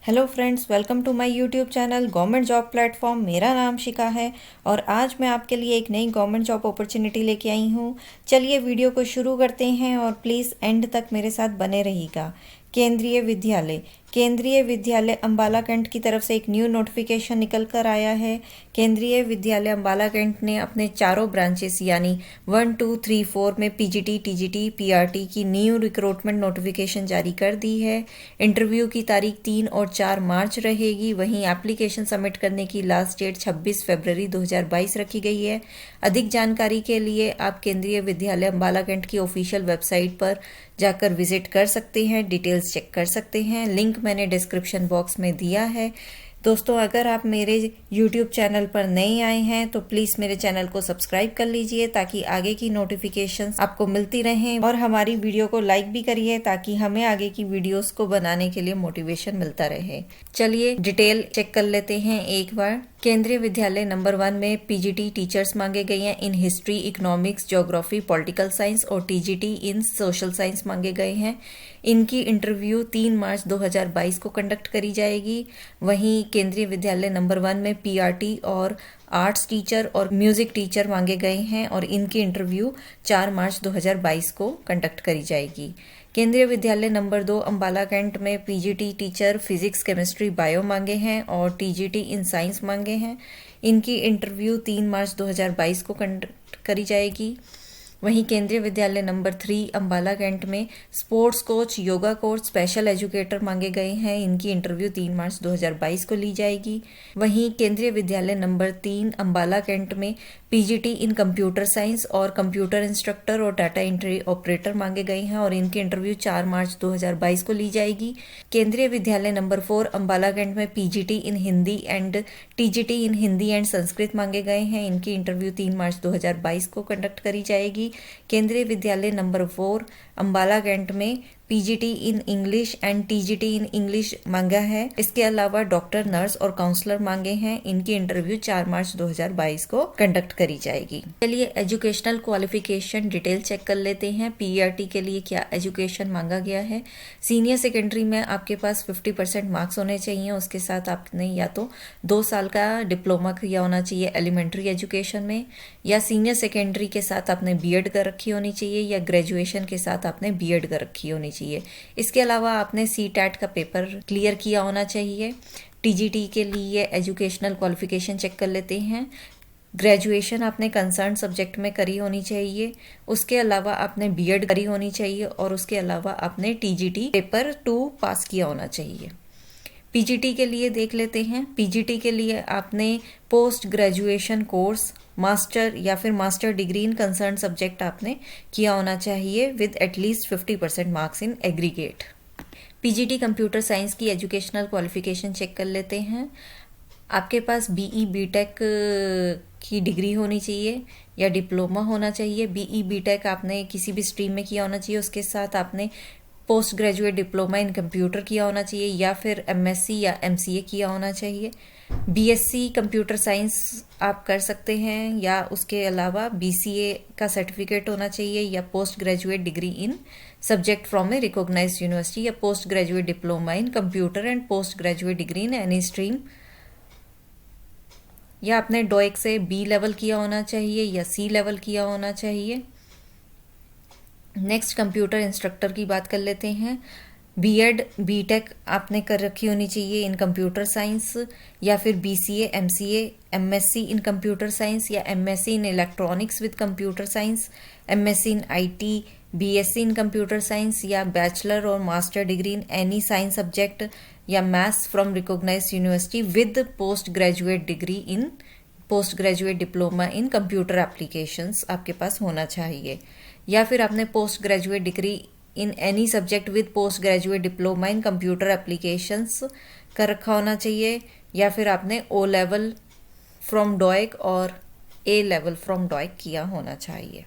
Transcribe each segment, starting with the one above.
Hello friends, welcome to my YouTube channel government job platform. मेरा नाम शिखा है और आज मैं आपके लिए एक नई गवर्नमेंट जॉब अपॉर्चुनिटी लेके आई हूँ। चलिए वीडियो को शुरू करते हैं और प्लीज़ एंड तक मेरे साथ बने रहिएगा। केंद्रीय विद्यालय अम्बाला कैंट की तरफ से एक न्यू नोटिफिकेशन निकल कर आया है। केंद्रीय विद्यालय अम्बाला कैंट ने अपने चारों ब्रांचेस यानी 1, 2, 3, 4 में पीजीटी, टीजीटी, पीआरटी की न्यू रिक्रूटमेंट नोटिफिकेशन जारी कर दी है। इंटरव्यू की तारीख 3 और 4 मार्च रहेगी। वहीं एप्लीकेशन सबमिट करने की लास्ट डेट 26 फरवरी 2022 रखी गई है। अधिक जानकारी के लिए आप केंद्रीय विद्यालय अम्बाला कैंट की ऑफिशियल वेबसाइट पर जाकर विजिट कर सकते हैं, डिटेल्स चेक कर सकते हैं। लिंक मैंने डिस्क्रिप्शन बॉक्स में दिया है। दोस्तों, अगर आप मेरे YouTube चैनल पर नए आए हैं तो प्लीज़ मेरे चैनल को सब्सक्राइब कर लीजिए ताकि आगे की नोटिफिकेशंस आपको मिलती रहें, और हमारी वीडियो को लाइक भी करिए ताकि हमें आगे की वीडियोस को बनाने के लिए मोटिवेशन मिलता रहे। चलिए डिटेल चेक कर लेते हैं एक बार। केंद्रीय विद्यालय नंबर 1 में पीजीटी टीचर्स मांगे गए हैं in history, economics, geography, political science, और टीजीटी इन सोशल साइंस मांगे गए हैं। इनकी इंटरव्यू 3 मार्च 2022 को कंडक्ट करी जाएगी। वहीं केंद्रीय विद्यालय नंबर 1 में पीआरटी और आर्ट्स टीचर और म्यूजिक टीचर मांगे गए हैं और इनकी इंटरव्यू 4 मार्च 2022 को कंडक्ट करी जाएगी। केंद्रीय विद्यालय नंबर 2 अम्बाला कैंट में PGT teacher physics, chemistry, bio मांगे हैं और टीजीटी इन साइंस मांगे हैं। इनकी इंटरव्यू 3 मार्च 2022 को कंडक्ट करी जाएगी। वहीं केंद्रीय विद्यालय नंबर 3 अम्बाला कैंट में sports coach, yoga coach, special educator मांगे गए हैं। इनकी इंटरव्यू 3 मार्च 2022 को ली जाएगी। वहीं केंद्रीय विद्यालय नंबर 3 अम्बाला कैंट में पीजीटी इन कंप्यूटर साइंस और कंप्यूटर इंस्ट्रक्टर और डाटा एंट्री ऑपरेटर मांगे गए हैं और इनकी इंटरव्यू 4 मार्च 2022 को ली जाएगी। केंद्रीय विद्यालय नंबर 4 अम्बाला कैंट में PGT in Hindi and TGT in Hindi and Sanskrit मांगे गए हैं। इनकी इंटरव्यू 3 मार्च 2022 को कंडक्ट करी जाएगी। केंद्रीय विद्यालय नंबर 4 अम्बाला कैंट में PGT in English and TGT in English मांगा है। इसके अलावा डॉक्टर, नर्स और काउंसलर मांगे हैं। इनकी इंटरव्यू 4 मार्च 2022 को कंडक्ट करी जाएगी। चलिए एजुकेशनल क्वालिफिकेशन डिटेल चेक कर लेते हैं। पीआरटी के लिए क्या एजुकेशन मांगा गया है। सीनियर सेकेंडरी में आपके पास 50% मार्क्स होने चाहिए। उसके साथ आपने या तो 2 साल का डिप्लोमा किया होना चाहिए एलिमेंट्री एजुकेशन में, या सीनियर सेकेंडरी के साथ आपने बीएड कर रखी होनी चाहिए, या ग्रेजुएशन के साथ आपने बीएड कर रखी होनी चाहिए। इसके अलावा आपने सीटैट का पेपर क्लियर किया होना चाहिए। टीजीटी के लिए एजुकेशनल क्वालिफिकेशन चेक कर लेते हैं। ग्रेजुएशन आपने कंसर्न सब्जेक्ट में करी होनी चाहिए। उसके अलावा आपने बीएड करी होनी चाहिए और उसके अलावा आपने टीजीटी पेपर 2 पास किया होना चाहिए। पीजीटी के लिए देख लेते हैं। पीजीटी के लिए आपने पोस्ट ग्रेजुएशन कोर्स, मास्टर या फिर मास्टर डिग्री इन कंसर्न सब्जेक्ट आपने किया होना चाहिए with at least 50% marks in aggregate. PGT computer science की एजुकेशनल क्वालिफिकेशन चेक कर लेते हैं। आपके पास बीई बीटेक की डिग्री होनी चाहिए या डिप्लोमा होना चाहिए। बीई बीटेक आपने किसी भी स्ट्रीम में किया होना चाहिए। उसके साथ आपने post graduate diploma in computer किया होना चाहिए या फिर एमएससी या एमसीए किया होना चाहिए। बीएससी कंप्यूटर साइंस आप कर सकते हैं, या उसके अलावा बीसीए का सर्टिफिकेट होना चाहिए, या post graduate degree in subject from a recognised university, या post graduate diploma in computer and post graduate degree in any stream, या आपने डोएक से बी लेवल किया होना चाहिए या सी लेवल किया होना चाहिए। नेक्स्ट कंप्यूटर इंस्ट्रक्टर की बात कर लेते हैं। बीएड बीटेक आपने कर रखी होनी चाहिए इन कंप्यूटर साइंस, या फिर BCA, MCA, MSc in computer science, या MSc in electronics with computer science, MSc in IT, BSc in computer science, या बैचलर और master degree in any science subject, या maths from recognised university with post graduate degree in post graduate diploma in computer applications आपके पास होना चाहिए। या फिर आपने post graduate degree in any subject with post graduate diploma in computer applications कर रखा होना चाहिए, या फिर आपने ओ लेवल फ्रॉम डोएक और ए लेवल फ्रॉम डोएक किया होना चाहिए।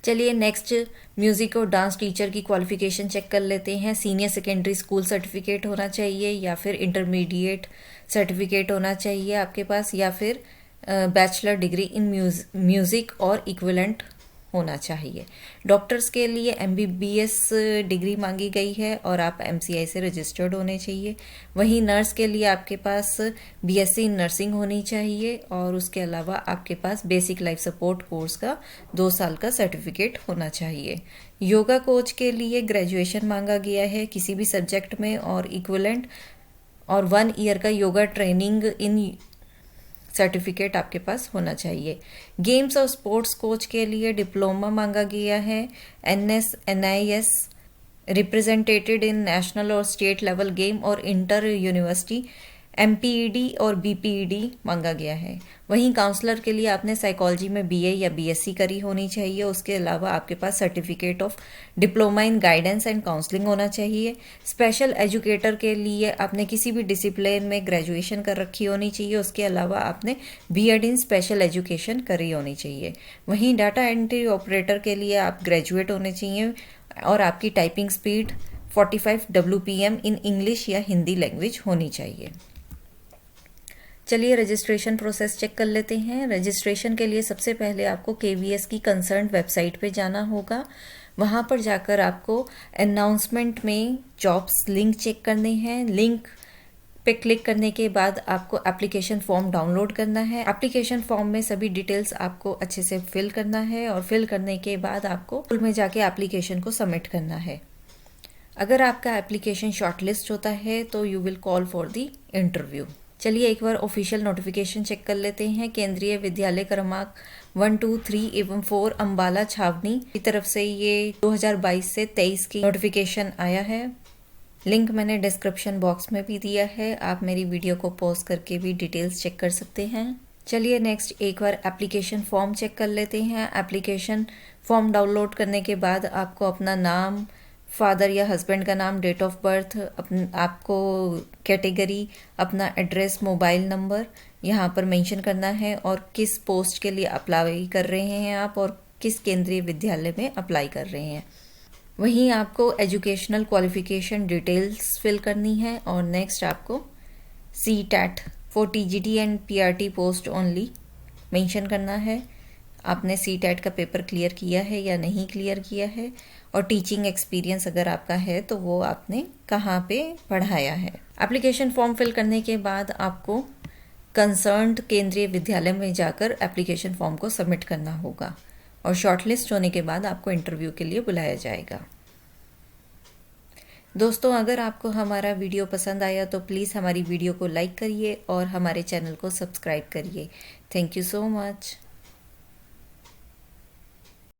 चलिए नेक्स्ट म्यूजिक और डांस टीचर की क्वालिफिकेशन चेक कर लेते हैं। सीनियर सेकेंडरी स्कूल सर्टिफिकेट होना चाहिए, या फिर इंटरमीडिएट सर्टिफिकेट होना चाहिए आपके पास, या फिर बैचलर डिग्री इन म्यूजिक और इक्विवेलेंट होना चाहिए। डॉक्टर्स के लिए MBBS डिग्री मांगी गई है और आप MCI से रजिस्टर्ड होने चाहिए। वहीं नर्स के लिए आपके पास BSc नर्सिंग होनी चाहिए और उसके अलावा आपके पास बेसिक लाइफ सपोर्ट कोर्स का 2 साल का सर्टिफिकेट होना चाहिए। योगा कोच के लिए ग्रेजुएशन मांगा गया है किसी भी सब्जेक्ट में और इक्विवेलेंट और 1 ईयर का योगा ट्रेनिंग इन सर्टिफिकेट आपके पास होना चाहिए। गेम्स और स्पोर्ट्स कोच के लिए डिप्लोमा मांगा गया है। NIS रिप्रेजेंटेटेड इन नेशनल और स्टेट लेवल गेम और इंटर यूनिवर्सिटी MPED और BPED मांगा गया है। वहीं काउंसलर के लिए आपने साइकोलॉजी में BA या BSc करी होनी चाहिए। उसके अलावा आपके पास certificate of diploma in guidance and counselling होना चाहिए। स्पेशल एजुकेटर के लिए आपने किसी भी डिसिप्लिन में ग्रेजुएशन कर रखी होनी चाहिए। उसके अलावा आपने B.Ed इन स्पेशल एजुकेशन करी होनी चाहिए। वहीं डाटा एंट्री ऑपरेटर के लिए आप ग्रेजुएट होने चाहिए और आपकी typing speed 45 WPM in English या हिंदी लैंग्वेज होनी चाहिए। चलिए रजिस्ट्रेशन प्रोसेस चेक कर लेते हैं। रजिस्ट्रेशन के लिए सबसे पहले आपको KVS की कंसर्न वेबसाइट पे जाना होगा। वहाँ पर जाकर आपको अनाउंसमेंट में जॉब्स लिंक चेक करने हैं। लिंक पे क्लिक करने के बाद आपको एप्लीकेशन फॉर्म डाउनलोड करना है। एप्लीकेशन फॉर्म में सभी डिटेल्स आपको अच्छे से फिल करना है और फिल करने के बाद आपको स्कूल में जाके एप्लीकेशन को सबमिट करना है। अगर आपका एप्लीकेशन शॉर्टलिस्ट होता है तो you will call for the interview. चलिए एक बार ऑफिशियल नोटिफिकेशन चेक कर लेते हैं। केंद्रीय विद्यालय क्रमांक 1, 2, 3 एवं 4 अंबाला छावनी की तरफ से ये 2022 से 23 की नोटिफिकेशन आया है। लिंक मैंने डिस्क्रिप्शन बॉक्स में भी दिया है। आप मेरी वीडियो को पॉज करके भी डिटेल्स चेक कर सकते हैं। चलिए नेक्स्ट एक बार एप्लीकेशन फॉर्म चेक कर लेते हैं। एप्लीकेशन फॉर्म डाउनलोड करने के बाद आपको अपना नाम, फादर या हस्बैंड का नाम, डेट ऑफ बर्थ, आपको कैटेगरी, अपना एड्रेस, मोबाइल नंबर यहाँ पर मेंशन करना है और किस पोस्ट के लिए अप्लाई कर रहे हैं आप और किस केंद्रीय विद्यालय में अप्लाई कर रहे हैं। वहीं आपको एजुकेशनल क्वालिफिकेशन डिटेल्स फिल करनी है और नेक्स्ट आपको CTET for TGT and PRT post only mention करना है। आपने CTET का पेपर क्लियर किया है या नहीं क्लियर किया है और टीचिंग एक्सपीरियंस अगर आपका है तो वो आपने कहाँ पे पढ़ाया है। एप्लीकेशन फॉर्म फिल करने के बाद आपको कंसर्न्ड केंद्रीय विद्यालय में जाकर एप्लीकेशन फॉर्म को सबमिट करना होगा और शॉर्टलिस्ट होने के बाद आपको इंटरव्यू के लिए बुलाया जाएगा। दोस्तों अगर आपको हमारा वीडियो पसंद आया तो प्लीज़ हमारी वीडियो को लाइक करिए और हमारे चैनल को सब्सक्राइब करिए। Thank you so much.